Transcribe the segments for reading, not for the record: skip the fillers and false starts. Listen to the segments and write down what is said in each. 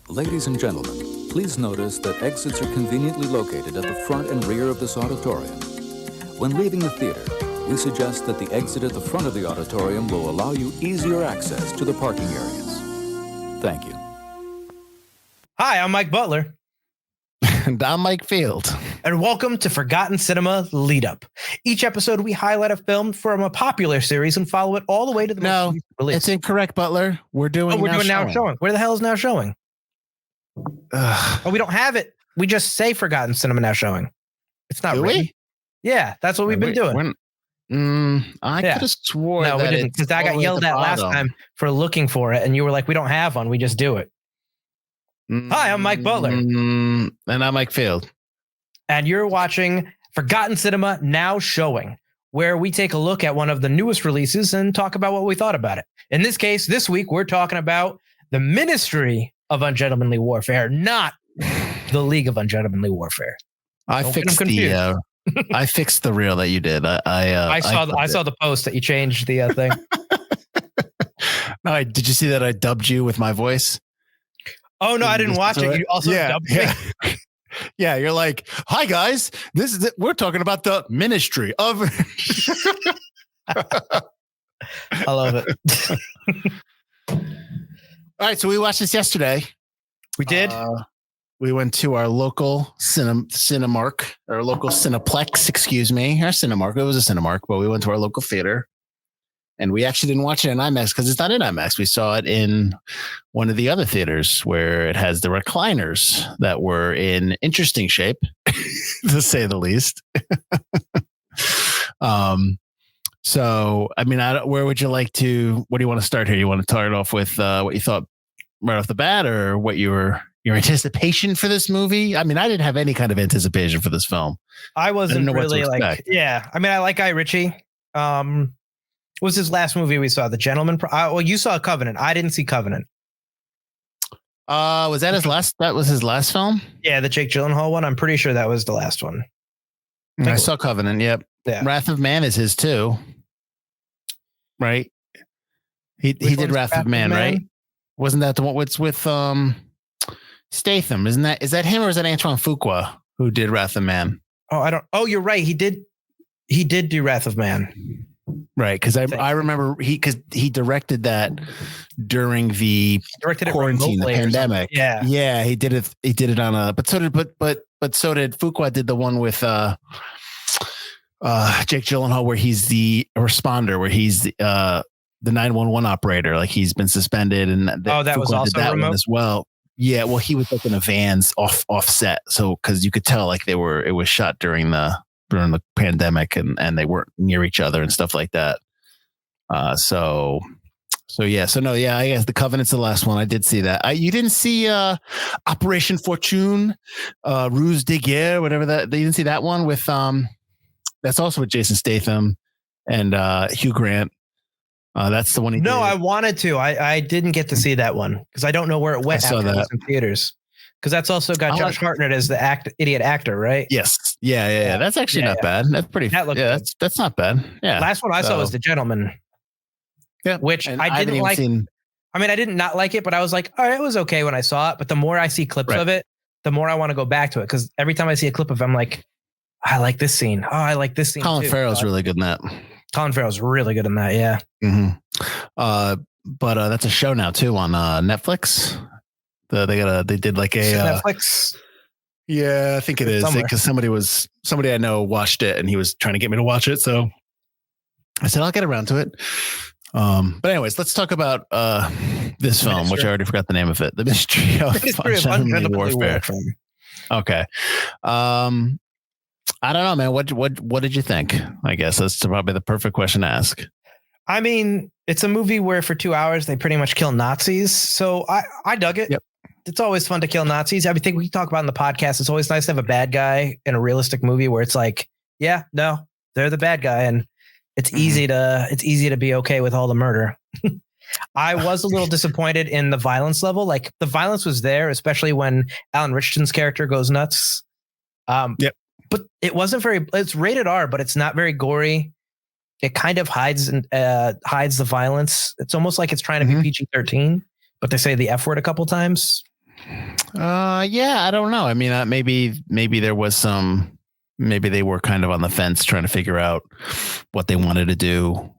Ladies and gentlemen, please notice that exits are conveniently located at the front and rear of this auditorium. When leaving the theater, we suggest that the exit at the front of the auditorium will allow you easier access to the parking areas. Thank you. Hi, I'm Mike Butler. And I'm Mike Field. And welcome to Forgotten Cinema Lead Up. Each episode, we highlight a film from a popular series and follow it all the way to the most recent release. It's incorrect, Butler. We're doing Now Showing. Where the hell is Now Showing? We don't have it. We just say Forgotten Cinema Now Showing. It's not really. Yeah, that's what we've been doing. I could have swore no, we didn't, because I got yelled at last time for looking for it, and you were like, "We don't have one. We just do it." Hi, I'm Mike Butler. And I'm Mike Field. And you're watching Forgotten Cinema Now Showing, where we take a look at one of the newest releases and talk about what we thought about it. In this case, this week, we're talking about the Ministry of Ungentlemanly Warfare, not the League of Ungentlemanly Warfare. I fixed the reel that you did. I saw the post that you changed the thing. No, did you see that I dubbed you with my voice? Oh no, I didn't watch it. You also dubbed me. Yeah, you're like, "Hi guys, this is it. We're talking about the Ministry of." I love it. All right, so we watched this yesterday. We did. We went to our local Cinemark, or local Cineplex, excuse me. Our Cinemark. It was a Cinemark, but we went to our local theater. And we actually didn't watch it in IMAX because it's not in IMAX. We saw it in one of the other theaters where it has the recliners that were in interesting shape, to say the least. So, I mean, where would you like to? What do you want to start here? You want to start off with what you thought right off the bat, or what your anticipation for this movie? I mean, I didn't have any kind of anticipation for this film. I wasn't really like, yeah. I mean, I like Guy Ritchie. What was his last movie we saw? The Gentleman. Well, you saw Covenant. I didn't see Covenant. Was that his last? That was his last film. Yeah, the Jake Gyllenhaal one. I'm pretty sure that was the last one. I saw Covenant. Yep. Yeah. Wrath of Man is his too. Right. He did Wrath of Man, right? Wasn't that the one with Statham? Is that him, or is that Antoine Fuqua who did Wrath of Man? Oh, I don't. Oh, you're right. He did do Wrath of Man. Right, because I remember he directed that during the quarantine, the pandemic. Yeah, he did it. He did it on a. But so did Fuqua. Did the one with Jake Gyllenhaal, where he's the responder, where he's the 911 operator. Like, he's been suspended, and that Fuqua was also did that remote one as well. Yeah, well, he was like in a van's offset, so because you could tell like it was shot during the pandemic, and they weren't near each other and stuff like that. I guess the Covenant's the last one. I did see that. You didn't see Operation Fortune, Ruse de Guerre, whatever that. You didn't see that one with that's also with Jason Statham and Hugh Grant. That's the one he did. I wanted to. I didn't get to see that one because I don't know where it went after it was in theaters. Because that's also got Josh Hartnett as the idiot actor, right? Yes. Yeah. That's actually not bad. That's pretty. That's not bad. Yeah. Last one I saw was The Gentleman. Yeah. Which I didn't like. I mean, I didn't not like it, but I was like, all right, it was okay when I saw it. But the more I see clips of it, the more I want to go back to it. Because every time I see a clip of it, I'm like, I like this scene. Oh, I like this scene. Colin Farrell's really good in that. Colin Farrell's really good in that. Yeah. Mm-hmm. But that's a show now too on Netflix. They did like a Netflix. Yeah, I think it is, because somebody I know watched it, and he was trying to get me to watch it. So I said, I'll get around to it. But anyways, let's talk about this film, which I already forgot the name of it. The Ministry of Ungentlemanly Warfare. Okay. I don't know, man. What did you think? I guess that's probably the perfect question to ask. I mean, it's a movie where for 2 hours they pretty much kill Nazis. So I dug it. Yep. It's always fun to kill Nazis. I think we talk about in the podcast. It's always nice to have a bad guy in a realistic movie where it's like, yeah, no, they're the bad guy, and it's easy to be okay with all the murder. I was a little disappointed in the violence level. Like, the violence was there, especially when Alan Ritchson's character goes nuts. Yep. But it wasn't it's rated R, but it's not very gory. It kind of hides the violence. It's almost like it's trying to be PG-13, but they say the F word a couple times. Yeah, I don't know. I mean, maybe there was some. Maybe they were kind of on the fence trying to figure out what they wanted to do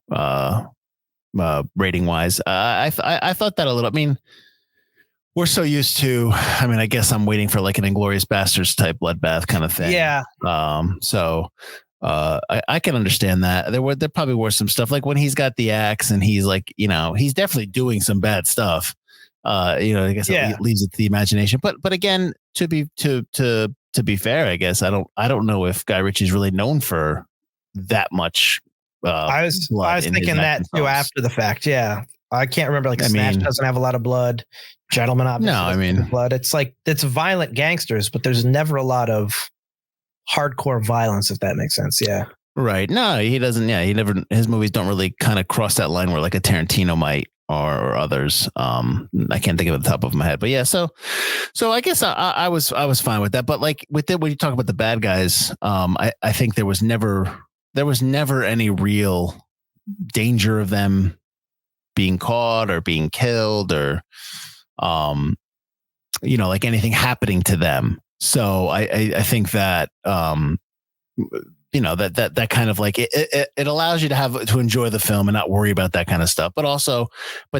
rating wise. I thought that a little. I mean, we're so used to. I mean, I guess I'm waiting for like an Inglourious Basterds type bloodbath kind of thing. Yeah. So I can understand that. There probably were some stuff like when he's got the axe and he's like, he's definitely doing some bad stuff. I guess it leaves it to the imagination. But again, to be fair, I guess I don't know if Guy Ritchie's really known for that much. I was thinking that too after the fact. Yeah, I can't remember. Like Snatch doesn't have a lot of blood. Gentleman, obviously. No, I mean blood. It's like it's violent gangsters, but there's never a lot of hardcore violence, if that makes sense. Yeah. Right. No, he doesn't. Yeah, he never. His movies don't really kind of cross that line where like a Tarantino might. Or others. I can't think of it at the top of my head, but yeah. So I guess I was fine with that. But like with it, when you talk about the bad guys, I think there was never any real danger of them being caught or being killed or, like anything happening to them. So I think that, that kind of like it allows you to enjoy the film and not worry about that kind of stuff. But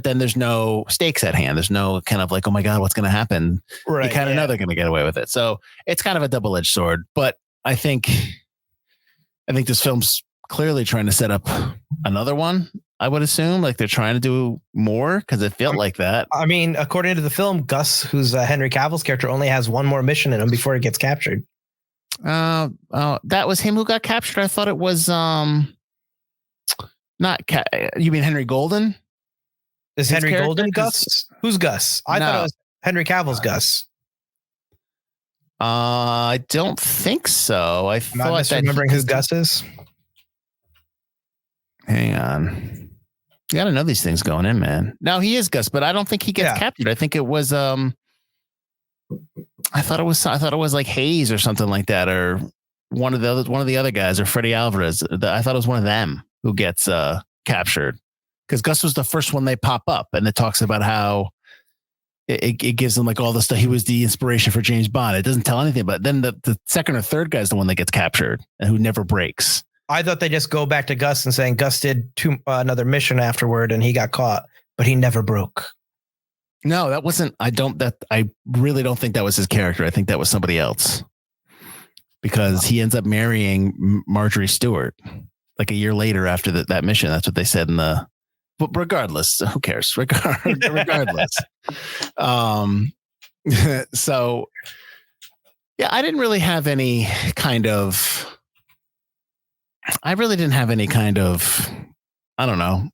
then there's no stakes at hand. There's no kind of like, oh my God, what's going to happen? Right. You kind of know they're going to get away with it. So it's kind of a double-edged sword. But I think this film's clearly trying to set up another one. I would assume like they're trying to do more because it felt like that. I mean, according to the film, Gus, who's Henry Cavill's character, only has one more mission in him before he gets captured. That was him who got captured. I thought it was not. You mean Henry Golden? Is Henry Golden Gus? Who's Gus? I thought it was Henry Cavill's Gus. I don't think so. I thought that remembering who Gus is. Hang on, you got to know these things going in, man. No, he is Gus, but I don't think he gets captured. I think it was I thought it was like Hayes or something like that, or one of the other guys, or Freddie Alvarez. I thought it was one of them who gets captured because Gus was the first one they pop up, and it talks about how it gives them like all the stuff. He was the inspiration for James Bond. It doesn't tell anything, but then the second or third guy is the one that gets captured and who never breaks. I thought they just go back to Gus and saying Gus did another mission afterward and he got caught, but he never broke. No, that wasn't. I really don't think that was his character. I think that was somebody else because he ends up marrying Marjorie Stewart like a year later after that mission. That's what they said but regardless, who cares? Regardless. So yeah, I didn't really have any kind of, I don't know,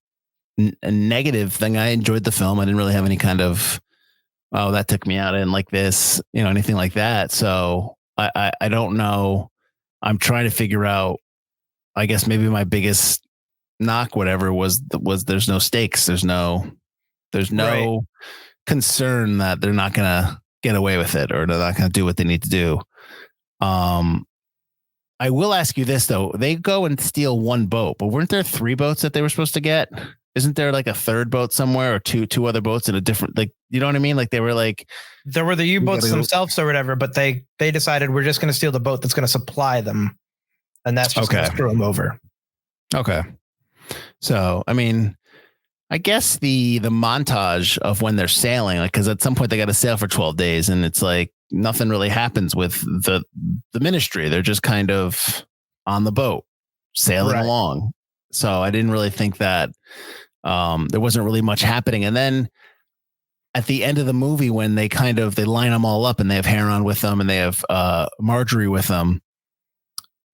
a negative thing. I enjoyed the film. I didn't really have any kind of, oh, that took me out in like this, anything like that. So I don't know. I'm trying to figure out, I guess maybe my biggest knock, whatever was there's no stakes. There's no right. Concern that they're not going to get away with it or they're not going to do what they need to do. I will ask you this though. They go and steal one boat, but weren't there 3 boats that they were supposed to get? Isn't there like a third boat somewhere or two other boats in a different, like, you know what I mean? Like they were like, there were the U-boats themselves or whatever, but they decided we're just going to steal the boat that's going to supply them. And that's just going to screw them over. Okay. So, I mean, I guess the montage of when they're sailing, like, cause at some point they got to sail for 12 days and it's like nothing really happens with the ministry. They're just kind of on the boat sailing along. So I didn't really think that there wasn't really much happening. And then at the end of the movie, when they line them all up and they have Heron with them and they have Marjorie with them,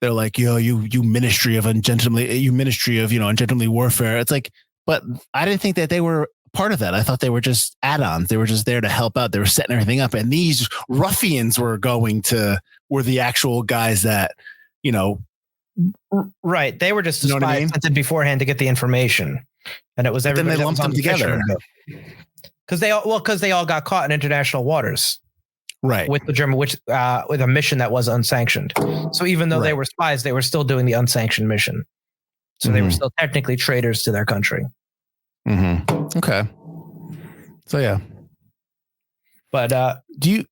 they're like, yo, you Ministry of Ungentlemanly Warfare. It's like, but I didn't think that they were part of that. I thought they were just add-ons. They were just there to help out. They were setting everything up. And these ruffians were the actual guys that, right. They were just the spies sent beforehand to get the information. And it was everybody. Then they lumped them together. Because they all got caught in international waters. Right. With the German, with a mission that was unsanctioned. So even though they were spies, they were still doing the unsanctioned mission. So they were still technically traitors to their country. Mm-hmm. Okay. So yeah. But go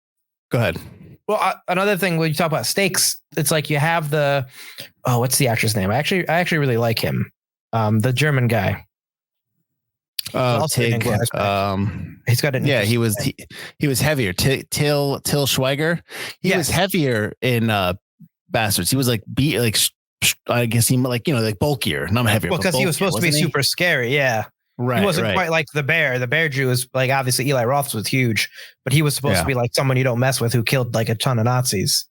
ahead. Well, another thing when you talk about stakes, it's like you have what's the actor's name? I actually really like him. The German guy. Tig. He's got an he was heavier. Till Schweiger. He was heavier in Bastards. He was like I guess he like bulkier, not heavier. Well, because he was supposed to be super scary. Yeah. Right. He wasn't quite like the bear. The bear Jew was like, obviously Eli Roth was huge, but he was supposed to be like someone you don't mess with who killed like a ton of Nazis.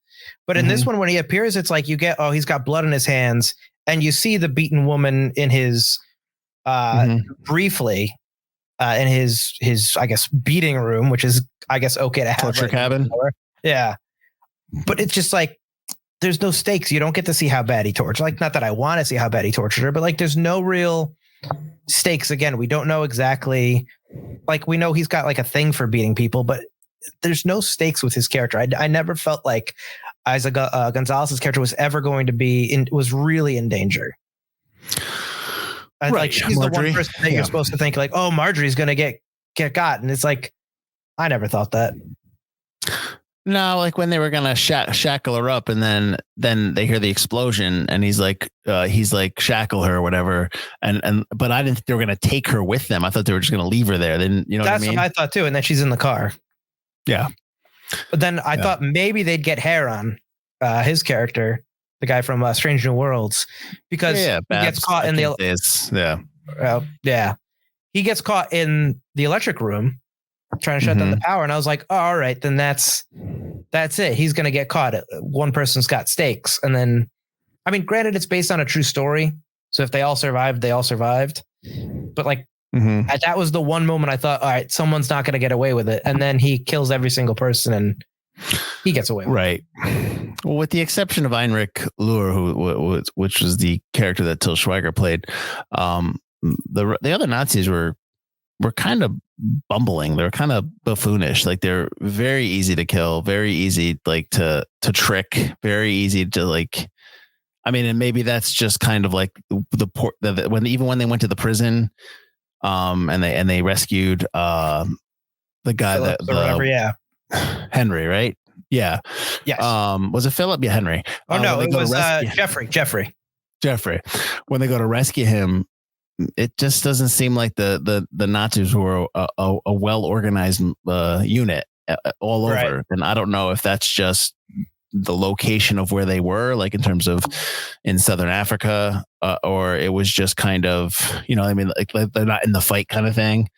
But in this one, when he appears, it's like you get, he's got blood in his hands, and you see the beaten woman in his briefly in his I guess beating room, which is I guess okay to have torture cabin. Yeah. But it's just like there's no stakes. You don't get to see how bad he tortured. Like, not that I want to see how bad he tortured her, but like there's no real stakes. Again, we don't know exactly, like we know he's got like a thing for beating people, but there's no stakes with his character. I never felt like Isaac Gonzalez's character was ever going to was really in danger. Right. Like she's Marjorie, the one person that you're supposed to think like, oh, Marjorie's going to get got. And it's like, I never thought that. No, like when they were gonna shackle her up, and then they hear the explosion, and he's like shackle her or whatever, but I didn't think they were gonna take her with them. I thought they were just gonna leave her there. Then that's what I thought too. And then she's in the car. Yeah, but then I thought maybe they'd get hair on his character, the guy from Strange New Worlds, because he gets caught in the he gets caught in the electric room trying to shut down the power. And I was like, oh, all right, then that's it. He's going to get caught. One person's got stakes. And then, I mean, granted, it's based on a true story. So if they all survived, they all survived. But like, that was the one moment I thought, all right, someone's not going to get away with it. And then he kills every single person and he gets away with it. Right. Well, with the exception of Heinrich Luhr, which was the character that Till Schweiger played, the other Nazis were kind of bumbling. They're kind of buffoonish. Like they're very easy to kill, very easy like to trick, very easy to like. I mean, and maybe that's just kind of like when they went to the prison, and they rescued the guy Philip, Henry, right? Yeah. Yes. Was it Philip? Yeah, Henry. Oh no, it was Jeffrey. When they go to rescue him, it just doesn't seem like the Nazis were a well-organized unit all over. Right. And I don't know if that's just the location of where they were, like in terms of in Southern Africa, or it was just kind of, I mean, like they're not in the fight kind of thing.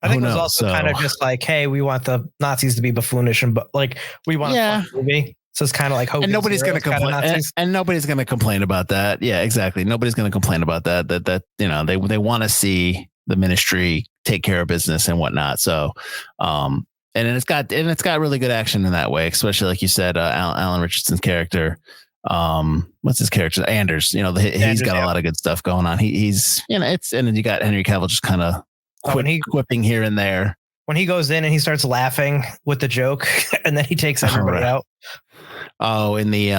I think it was also kind of just like, hey, we want the Nazis to be buffoonish, but like we want a fun movie. So it's kind of like Hogan's, and nobody's going to complain. And nobody's going to complain about that. Yeah, exactly. Nobody's going to complain about that. That they want to see the ministry take care of business and whatnot. So, and it's got really good action in that way, especially like you said, Alan Richardson's character. What's his character? Anders. He's got a lot of good stuff going on. He's and then you got Henry Cavill just kind of quipping here and there. When he goes in and he starts laughing with the joke, and then he takes everybody out. Oh, in the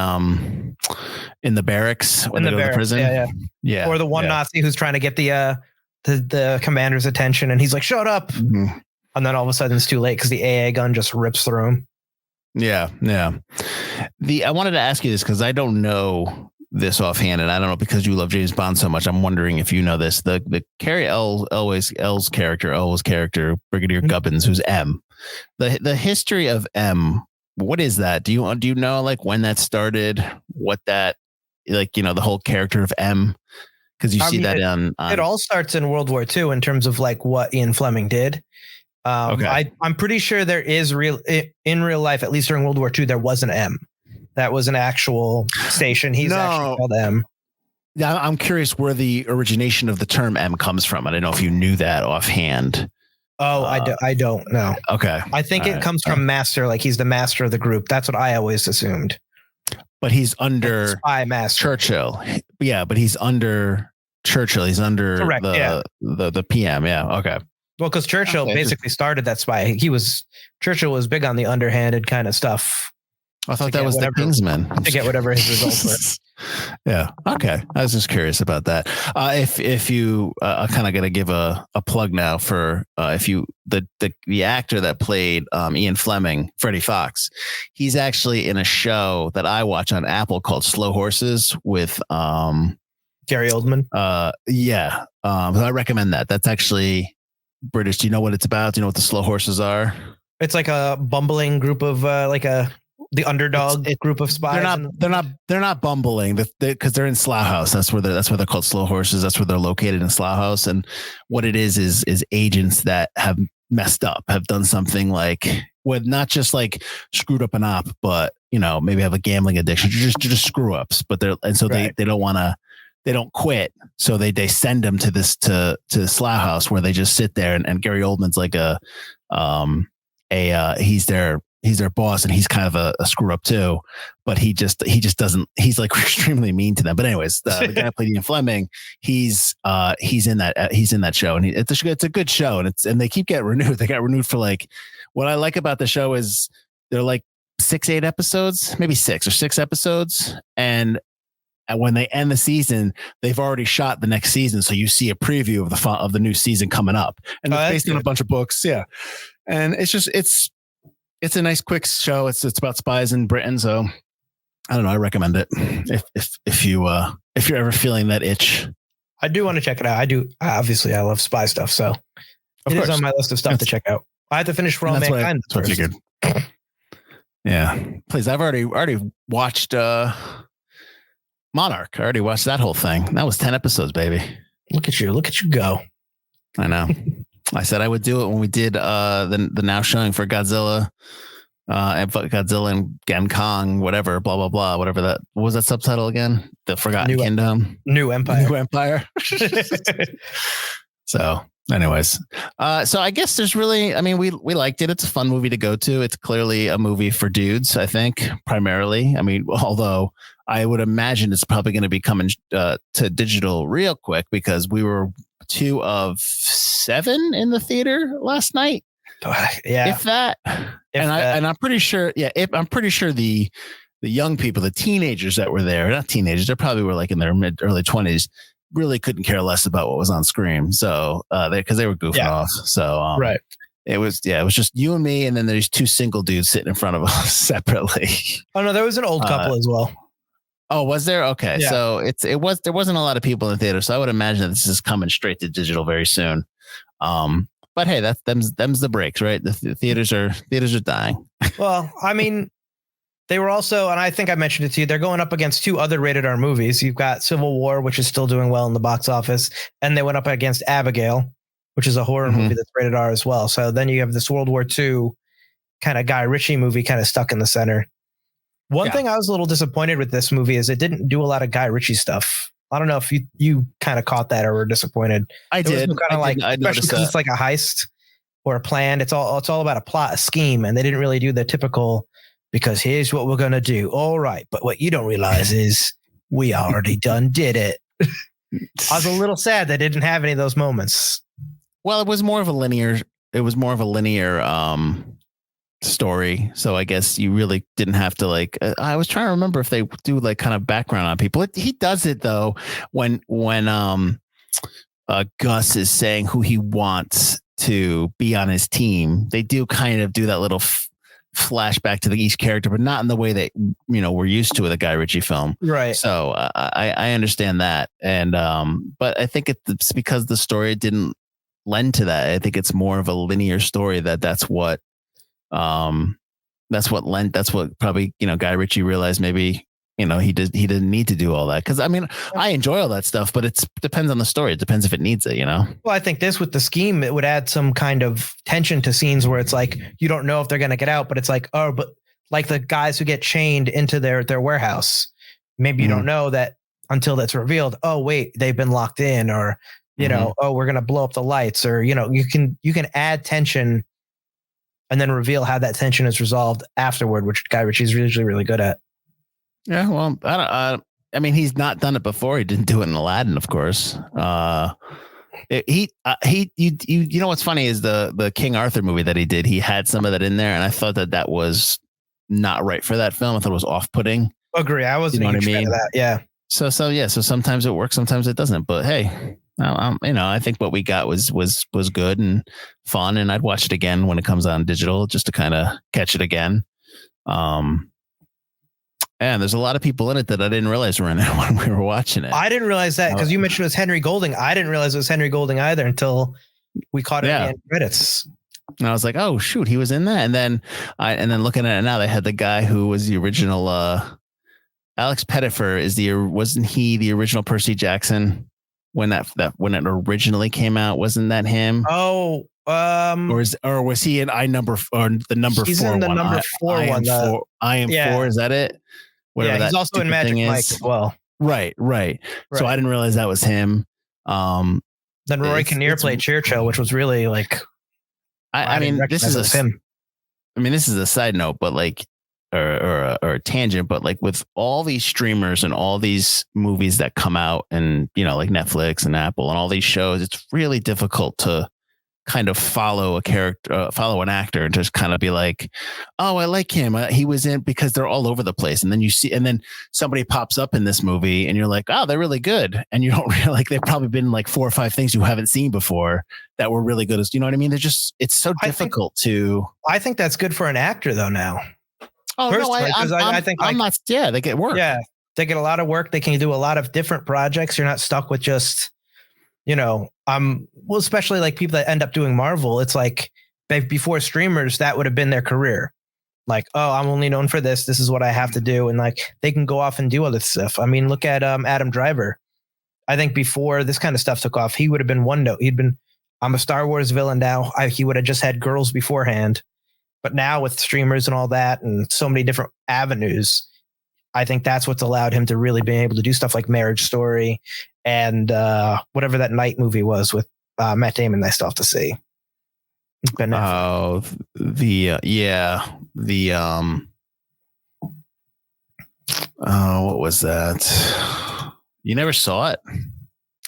barracks when they go to the prison. Yeah. Or the one Nazi who's trying to get the commander's attention, and he's like, "Shut up!" Mm-hmm. And then all of a sudden it's too late because the AA gun just rips through him. Yeah. I wanted to ask you this because I don't know this offhand, and I don't know because you love James Bond so much. I'm wondering if you know this. The Carey Elwes character, Brigadier Gubbins, who's M. The history of M. What is that? Do you know like when that started? What that the whole character of M? Because you see that on it all starts in World War II in terms of like what Ian Fleming did. Okay. I'm pretty sure there is in real life, at least during World War II, there was an M. That was an actual station. He's actually called M. Yeah, I'm curious where the origination of the term M comes from. I don't know if you knew that offhand. Oh, I don't know. Okay. I think it comes from master, like he's the master of the group. That's what I always assumed. But he's under spy master. Churchill. Yeah, but he's under Churchill. He's under the PM. Yeah. Okay. Well, because Churchill basically started that spy. Churchill was big on the underhanded kind of stuff. I thought that was the Kingsman. To get whatever his results were. Yeah. Okay. I was just curious about that. If you kind of going to give a plug now for if you the actor that played Ian Fleming, Freddie Fox, he's actually in a show that I watch on Apple called Slow Horses with Gary Oldman. Yeah. I recommend that. That's actually British. Do you know what it's about? Do you know what the Slow Horses are? It's like a bumbling group of the underdog group of spies. They're not bumbling because they're in Slough House. That's where they're called Slow Horses. That's where they're located in Slough House. And what it is agents that have messed up, have done something like with not just like screwed up an op, but maybe have a gambling addiction, just screw ups. But they don't want to. They don't quit, so they send them to the Slough House where they just sit there. And Gary Oldman's like he's their boss, and he's kind of a screw up too. But he just doesn't. He's like extremely mean to them. But anyways, the guy played Ian Fleming. He's in that show, and it's a good show, and they keep getting renewed. They got renewed for like what I like about the show is they're like 6-8 episodes, maybe 6 or 6 episodes, and when they end the season, they've already shot the next season. So you see a preview of the new season coming up, and it's based on a bunch of books. Yeah. And it's a nice quick show. It's about spies in Britain. So I don't know. I recommend it if you're ever feeling that itch. I do want to check it out. I do. Obviously I love spy stuff. So it is on my list of stuff to check out. I have to finish For All Mankind. That's what I figured. Yeah, please. I've already watched, Monarch. I already watched that whole thing. That was 10 episodes, baby. Look at you go. I know. I said I would do it when we did the now showing for Godzilla and Kong, whatever, blah, blah, blah, whatever that, what was that subtitle again? The Forgotten Kingdom. New Empire. So anyways, so I guess there's really, I mean, we liked it. It's a fun movie to go to. It's clearly a movie for dudes, I think, primarily. I mean, although I would imagine it's probably going to be coming to digital real quick because we were 2 of 7 in the theater last night. Yeah, if that. And I'm pretty sure. Yeah, I'm pretty sure the young people, the teenagers that were there, not teenagers, they probably were like in their early 20s, really couldn't care less about what was on screen. So because they were goofing off. So right. It was just you and me, and then there's 2 single dudes sitting in front of us separately. Oh no, there was an old couple as well. Oh, was there? Okay. Yeah. So there wasn't a lot of people in the theater. So I would imagine that this is coming straight to digital very soon. But hey, them's the breaks, right? The theaters are dying. Well, I mean, they were also, and I think I mentioned it to you, they're going up against 2 other rated R movies. You've got Civil War, which is still doing well in the box office. And they went up against Abigail, which is a horror movie that's rated R as well. So then you have this World War II kind of Guy Ritchie movie kind of stuck in the center. One thing I was a little disappointed with this movie is it didn't do a lot of Guy Ritchie stuff. I don't know if you kind of caught that or were disappointed. I did. I especially because it's like a heist or a plan. It's all about a plot, a scheme, and they didn't really do the typical, because here's what we're gonna do. All right, but what you don't realize is we already did it. I was a little sad they didn't have any of those moments. Well, it was more of a linear story, so I guess you really didn't have to like. I was trying to remember if they do like kind of background on people. He does it though when Gus is saying who he wants to be on his team. They do kind of do that little flashback to each character, but not in the way that we're used to with a Guy Ritchie film, right? So I understand that, and but I think it's because the story didn't lend to that. I think it's more of a linear story that's what probably Guy Ritchie realized maybe he didn't need to do all that, because I mean I enjoy all that stuff, but it depends on the story. It depends if it needs it. Well, I think this with the scheme, it would add some kind of tension to scenes where it's like you don't know if they're going to get out, but it's like, oh, but like the guys who get chained into their warehouse, maybe you don't know that until that's revealed. Oh wait, they've been locked in, or oh, we're going to blow up the lights, or you can add tension and then reveal how that tension is resolved afterward, which Guy Ritchie is usually really good at. Yeah, well, I mean, he's not done it before. He didn't do it in Aladdin, of course. You know what's funny is the King Arthur movie that he did. He had some of that in there, and I thought that was not right for that film. I thought it was off-putting. Agree. I wasn't a huge fan of that. Yeah. So sometimes it works, sometimes it doesn't. But hey, I think what we got was good and fun, and I'd watch it again when it comes on digital just to kind of catch it again. And there's a lot of people in it that I didn't realize were in it when we were watching it. I didn't realize that because you mentioned it was Henry Golding. I didn't realize it was Henry Golding either until we caught it in the end credits. And I was like, oh shoot, he was in that. And then looking at it now, they had the guy who was the original Alex Pettyfer wasn't he the original Percy Jackson when when it originally came out? Wasn't that him? Oh, or was he in the number 4 he's in the one? number 4 one. I am 4. Is that it? Whatever he's also in Magic Mike as well. Right. So I didn't realize that was him. Then Roy Kinnear played Churchill, which was really like. I mean, this is him. I mean, this is a side note, but like, or a tangent, but like with all these streamers and all these movies that come out, and like Netflix and Apple and all these shows, it's really difficult to kind of follow a character, follow an actor, and just kind of be like, oh, I like him. He was in, because they're all over the place. And then and then somebody pops up in this movie and you're like, oh, they're really good. And you don't really they've probably been like 4 or 5 things you haven't seen before that were really good. You know what I mean? It's so difficult to. I think that's good for an actor though now. Oh, personally, no, I think I'm not. Yeah, they get work. Yeah, they get a lot of work. They can do a lot of different projects. You're not stuck with just, especially like people that end up doing Marvel. It's like before streamers, that would have been their career. Like, oh, I'm only known for this. This is what I have to do. And like, they can go off and do other stuff. I mean, look at Adam Driver. I think before this kind of stuff took off, he would have been one note. I'm a Star Wars villain now. He would have just had girls beforehand. But now with streamers and all that and so many different avenues, I think that's what's allowed him to really be able to do stuff like Marriage Story and whatever that Night movie was with Matt Damon. I still have to see. Oh, what was that? You never saw it?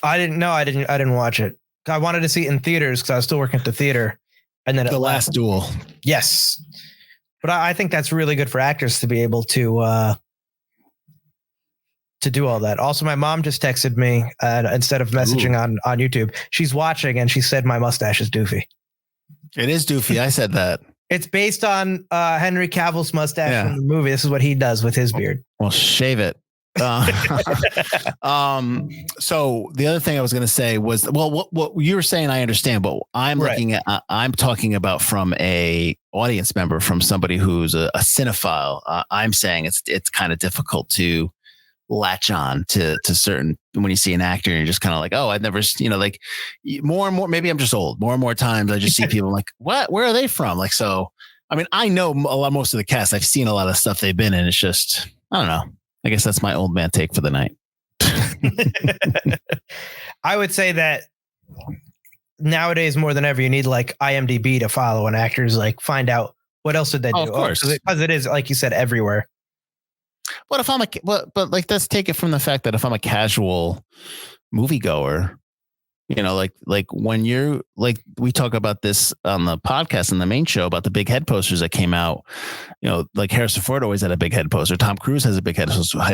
I didn't know. I didn't watch it. I wanted to see it in theaters because I was still working at the theater. And then The Last Duel. Yes. But I think that's really good for actors to be able to do all that. Also, my mom just texted me instead of messaging on YouTube. She's watching and she said my mustache is doofy. It is doofy. I said that. It's based on Henry Cavill's mustache from the movie. This is what he does with his beard. Well, shave it. So the other thing I was going to say was, well, what you were saying, I understand, but I'm looking at, I'm talking about from a audience member, from somebody who's a cinephile. I'm saying it's kind of difficult to latch on to certain, when you see an actor and you're just kind of like, oh, I've never, like more and more, maybe I'm just old. More and more times I just see people like, what, where are they from? Like, so, I mean, I know most of the cast. I've seen a lot of stuff they've been in. It's just, I don't know. I guess that's my old man take for the night. I would say that nowadays more than ever, you need like IMDb to follow an actor's, like find out what else did they do. Of course. Because it is, like you said, everywhere. But if I'm but like, let's take it from the fact that if I'm a casual moviegoer, like when you're like, we talk about this on the podcast and the main show about the big head posters that came out, like Harrison Ford always had a big head poster. Tom Cruise has a big head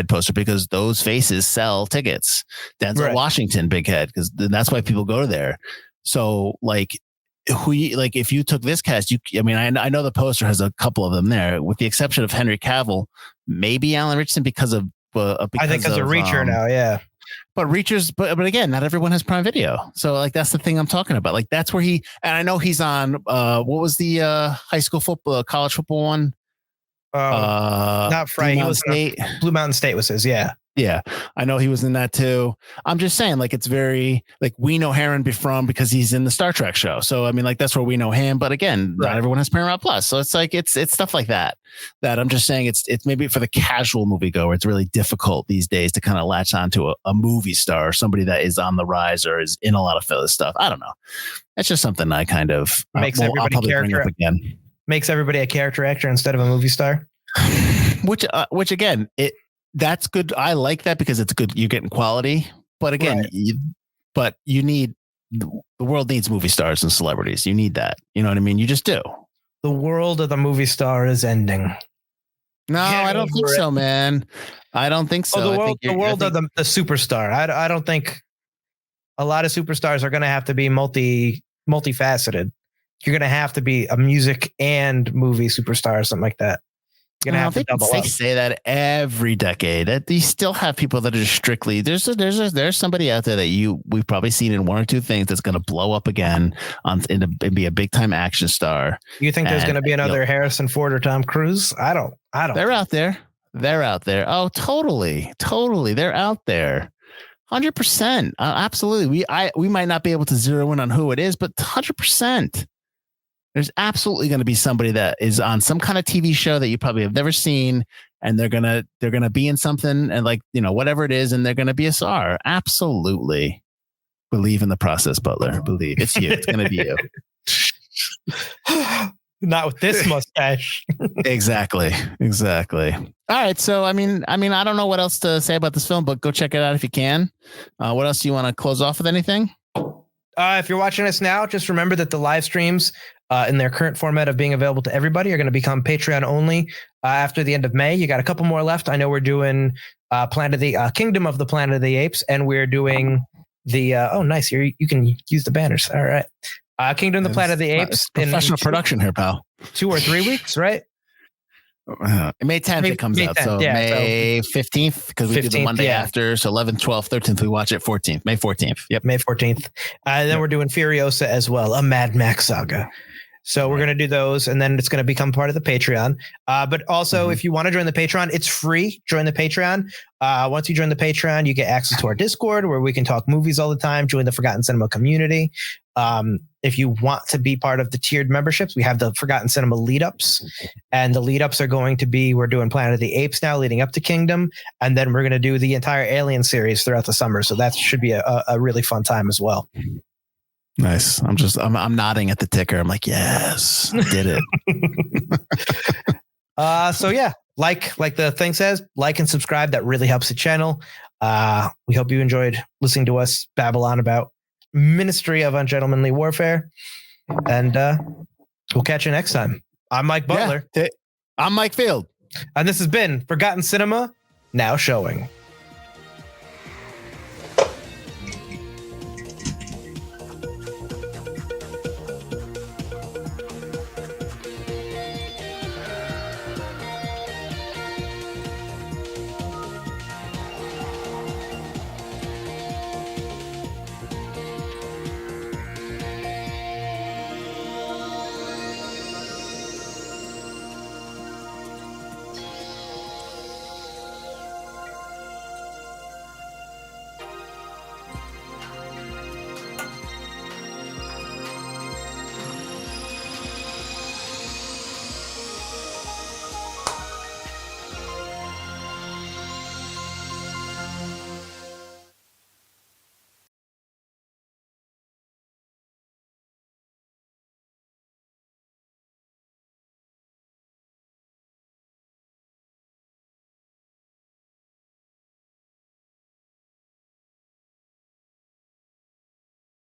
poster because those faces sell tickets. Denzel Washington, big head, because that's why people go there. So like, if you took this cast, I know the poster has a couple of them there, with the exception of Henry Cavill, maybe Alan Ritchson because of Reacher now, yeah. But Reachers, but again, not everyone has Prime Video, so like that's the thing I'm talking about. Like that's where and I know he's on. What was the high school football, college football one? Not Friday. Blue Mountain State was his. Yeah, I know he was in that too. I'm just saying, like, it's very like we know Heron from because he's in the Star Trek show. So I mean, like that's where we know him. But again, not everyone has Paramount Plus, so it's like it's stuff like that. That I'm just saying it's maybe for the casual moviegoer, it's really difficult these days to kind of latch onto a movie star or somebody that is on the rise or is in a lot of this stuff. I don't know. That's just something I kind of makes everybody bring up again. Makes everybody a character actor instead of a movie star. Which again, that's good. I like that because it's good. You're getting quality, but again, you need, the world needs movie stars and celebrities. You need that. You know what I mean? You just do. The world of the movie star is ending. No, I don't think so, man. I don't think so. The world of the superstar. I don't think a lot of superstars are going to have to be multifaceted. You're going to have to be a music and movie superstar or something like that. You're going to have to double up. They say that every decade. That you still have people that are strictly there's somebody out there that we've probably seen in one or two things that's going to blow up again and be a big time action star. You think there's going to be another Harrison Ford or Tom Cruise? I don't. They're out there. They're out there. Oh, totally. They're out there. 100%. Absolutely. We might not be able to zero in on who it is, but 100%. There's absolutely going to be somebody that is on some kind of TV show that you probably have never seen, and they're gonna be in something, and whatever it is, and they're gonna be a star. Absolutely. Believe in the process, Butler. Believe it's you. It's gonna be you. Not with this mustache. Exactly. All right. So, I mean, I don't know what else to say about this film, but go check it out if you can. What else do you want to close off with? Anything? If you're watching us now, just remember that the live streams in their current format of being available to everybody are going to become Patreon only after the end of May. You got a couple more left. I know we're doing Kingdom of the Planet of the Apes, and we're doing the nice. You can use the banners. All right. Kingdom of the Planet of the Apes. Professional production here, pal. 2 or 3 weeks, right? May 10th it comes out. So May 15th, because we do the Monday after. So 11th, 12th, 13th, we watch it 14th. May 14th. Yep. May 14th. And then we're doing Furiosa as well, a Mad Max saga. So we're going to do those, and then it's going to become part of the Patreon. But also, if you want to join the Patreon, it's free. Join the Patreon. Once you join the Patreon, you get access to our Discord where we can talk movies all the time. Join the Forgotten Cinema community. If you want to be part of the tiered memberships, we have the Forgotten Cinema lead-ups. And the lead-ups are going to be, we're doing Planet of the Apes now leading up to Kingdom. And then we're going to do the entire Alien series throughout the summer. So that should be a really fun time as well. Nice. I'm nodding at the ticker. I'm like, yes, I did it. So yeah, like the thing says, like and subscribe. That really helps the channel. We hope you enjoyed listening to us babble on about Ministry of Ungentlemanly Warfare, and we'll catch you next time. I'm Mike Butler. I'm Mike Field. And this has been Forgotten Cinema, now showing.